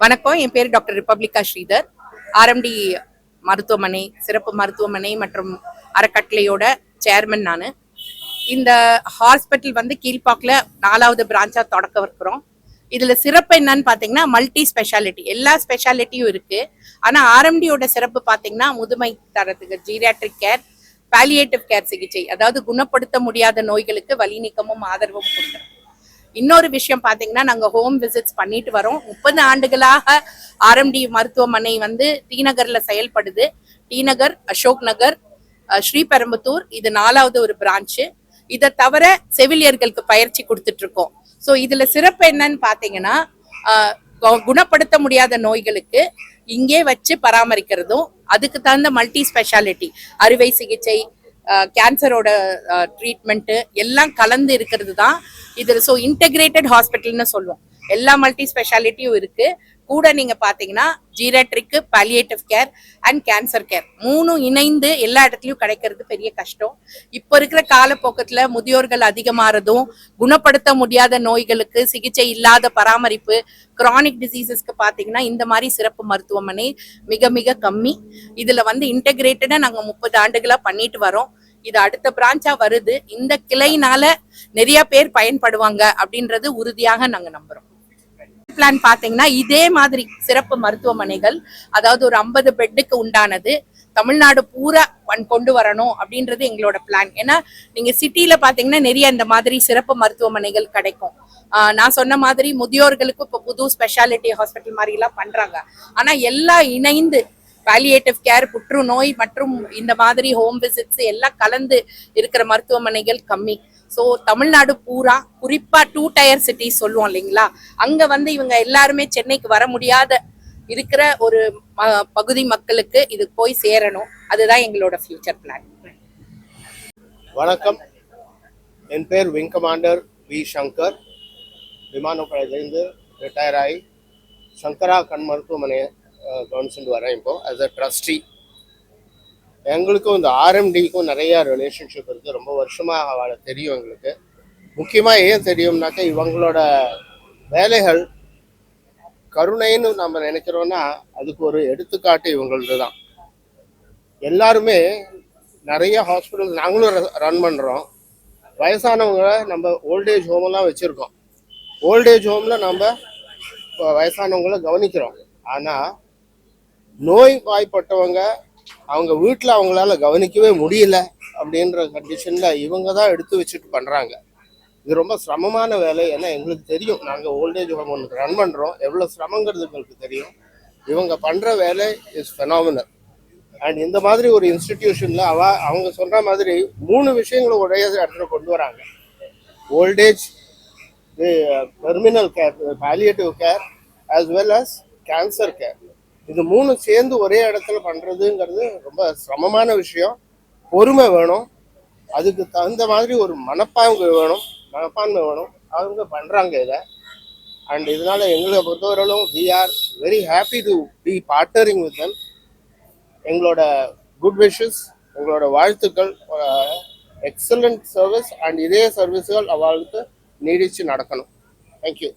வணக்கம். என் பேர் டாக்டர் ரிபப்ளிகா ஸ்ரீதர். ஆர்எம்டி மருத்துவமனை, சிறப்பு மருத்துவமனை மற்றும் அறக்கட்டளையோட சேர்மன் நான். இந்த ஹாஸ்பிட்டல் கீழ்பாக்கில் 4வது பிரான்ச்சா தொடக்க வைக்கிறோம். இதுல சிறப்பு என்னன்னு பாத்தீங்கன்னா மல்டி ஸ்பெஷாலிட்டி, எல்லா ஸ்பெஷாலிட்டியும் இருக்கு. ஆனா ஆர்எம்டியோட சிறப்பு பாத்தீங்கன்னா முதுமை தரத்துக்கு ஜீரியாட்ரிக் கேர், பாலியேட்டிவ் கேர் சிகிச்சை, அதாவது குணப்படுத்த முடியாத நோய்களுக்கு வலி நீக்கமும் ஆதரவும் கொடுக்குறோம். இன்னொரு விஷயம் பாத்தீங்கன்னா நாங்க ஹோம் விசிட்ஸ் பண்ணிட்டு வரோம். 30 ஆண்டுகளாக ஆர்எம்டி மருத்துவமனை டி நகர்ல செயல்படுது. டி நகர், அசோக் நகர், ஸ்ரீபெரும்புத்தூர், இது 4வது ஒரு பிரான்ச்சு. இதை தவிர செவிலியர்களுக்கு பயிற்சி கொடுத்துட்டு இருக்கோம். ஸோ இதுல சிறப்பு என்னன்னு பாத்தீங்கன்னா குணப்படுத்த முடியாத நோய்களுக்கு இங்கே வச்சு பராமரிக்கிறதும், அதுக்கு தகுந்த மல்டி ஸ்பெஷாலிட்டி, அறுவை சிகிச்சை, கேன்சரோட ட்ரீட்மெண்ட் எல்லாம் கலந்து இருக்கிறது தான் இது. ஸோ இன்டெகிரேட்டட் ஹாஸ்பிட்டல்னு சொல்லுவோம். எல்லா மல்டி ஸ்பெஷாலிட்டியும் இருக்கு. கூட நீங்க பாத்தீங்கன்னா geriatric, palliative care and cancer care 3 இணைந்து எல்லா இடத்துலயும் கிடைக்கிறது பெரிய கஷ்டம். இப்ப இருக்கிற காலப்போக்கத்துல முதியோர்கள் அதிகமாறதும், குணப்படுத்த முடியாத நோய்களுக்கு சிகிச்சை இல்லாத பராமரிப்பு, கிரானிக் டிசீசஸ்க்கு பாத்தீங்கன்னா இந்த மாதிரி சிறப்பு மருத்துவமனை மிக மிக கம்மி. இதுல இன்டெகிரேட்டடா நாங்க 30 ஆண்டுகளா பண்ணிட்டு வரோம். இது அடுத்த பிரான்ச்சா வருது. இந்த கிளைனால நிறைய பேர் பயன்படுவாங்க அப்படின்றது உறுதியாக நாங்க நம்புறோம். பிளான் பாத்தீங்கன்னா இதே மாதிரி சிறப்பு மருத்துவமனைகள், அதாவது ஒரு 50 பெட்டுக்கு உண்டானது தமிழ்நாடு பூரா கொண்டு வரணும் அப்படின்றது எங்களோட பிளான். ஏன்னா நீங்க சிட்டில பாத்தீங்கன்னா நிறைய இந்த மாதிரி சிறப்பு மருத்துவமனைகள் கிடைக்கும். நான் சொன்ன மாதிரி முதியோர்களுக்கு இப்ப புது ஸ்பெஷாலிட்டி ஹாஸ்பிட்டல் மாதிரி எல்லாம் பண்றாங்க. ஆனா எல்லாம் இணைந்து பாலியேட்டிவ் கேர், புற்றுநோய் மற்றும் இந்த மாதிரி ஹோம் விசிட்ஸ் எல்லாம் கலந்து இருக்கிற மருத்துவமனைகள் கம்மி. ஸோ தமிழ்நாடு பூரா, குறிப்பா 2 டயர் சிட்டிஸ் சொல்லுவோம் இல்லைங்களா, அங்க இவங்க எல்லாருமே சென்னைக்கு வர முடியாத இருக்கிற ஒரு பகுதி மக்களுக்கு இது போய் சேரணும். அதுதான் எங்களோட ஃபியூச்சர் பிளான். வணக்கம், என் பேர் விங் கமாண்டர் வி சங்கர். விமானப்படையிலேருந்து ரிட்டையர் ஆகி சங்கரா கண் மருத்துவமனையை கவனிச்சுட்டு வரேன் இப்போ ஆஸ் அ ட்ரஸ்டி. எங்களுக்கும் இந்த ஆர்எம்டிக்கும் நிறையா ரிலேஷன்ஷிப் இருக்குது. ரொம்ப வருஷமாக அவளை தெரியும் எங்களுக்கு. முக்கியமாக ஏன் தெரியும்னாக்கா, இவங்களோட வேலைகள் கருணைன்னு நம்ம நினைக்கிறோன்னா அதுக்கு ஒரு எடுத்துக்காட்டு இவங்களது தான். எல்லாருமே நிறைய ஹாஸ்பிட்டல் நாங்களும் ரன் பண்ணுறோம். வயசானவங்களை நம்ம ஓல்டேஜ் ஹோமெல்லாம் வச்சுருக்கோம். ஓல்டேஜ் ஹோமில் நம்ம வயசானவங்களை கவனிக்கிறோம். ஆனால் நோய் வாய்ப்பட்டவங்க அவங்க வீட்டில் அவங்களால கவனிக்கவே முடியல அப்படின்ற கண்டிஷனில் இவங்க தான் எடுத்து வச்சுட்டு பண்ணுறாங்க. இது ரொம்ப சிரமமான வேலை. ஏன்னா எங்களுக்கு தெரியும், நாங்கள் ஓல்டேஜ் ஹோம் ஒன்று ரன் பண்ணுறோம், எவ்வளோ சிரமங்கிறது எங்களுக்கு தெரியும். இவங்க பண்ணுற வேலை இஸ் ஃபெனாமினல். அண்ட் இந்த மாதிரி ஒரு இன்ஸ்டிடியூஷனில் அவங்க சொல்கிற மாதிரி 3 விஷயங்களை ஒரே இடத்துல கொண்டு வராங்க. Old age, terminal care, palliative care, as well as cancer care. இது 3 சேர்ந்து ஒரே இடத்துல பண்ணுறதுங்கிறது ரொம்ப சிரமமான விஷயம். பொறுமை வேணும், அதுக்கு தகுந்த மாதிரி ஒரு மனப்பான்மை வேணும். அவங்க பண்ணுறாங்க இதை. அண்ட் இதனால எங்களை பொறுத்தவரையிலும் we are very happy to be partnering with them. எங்களோட குட் விஷஸ், எங்களோட வாழ்த்துக்கள். எக்ஸலண்ட் சர்வீஸ் அண்ட் இதே சர்வீஸ்கள் அவளுக்கு நீடிச்சு நடக்கணும். தேங்க்யூ.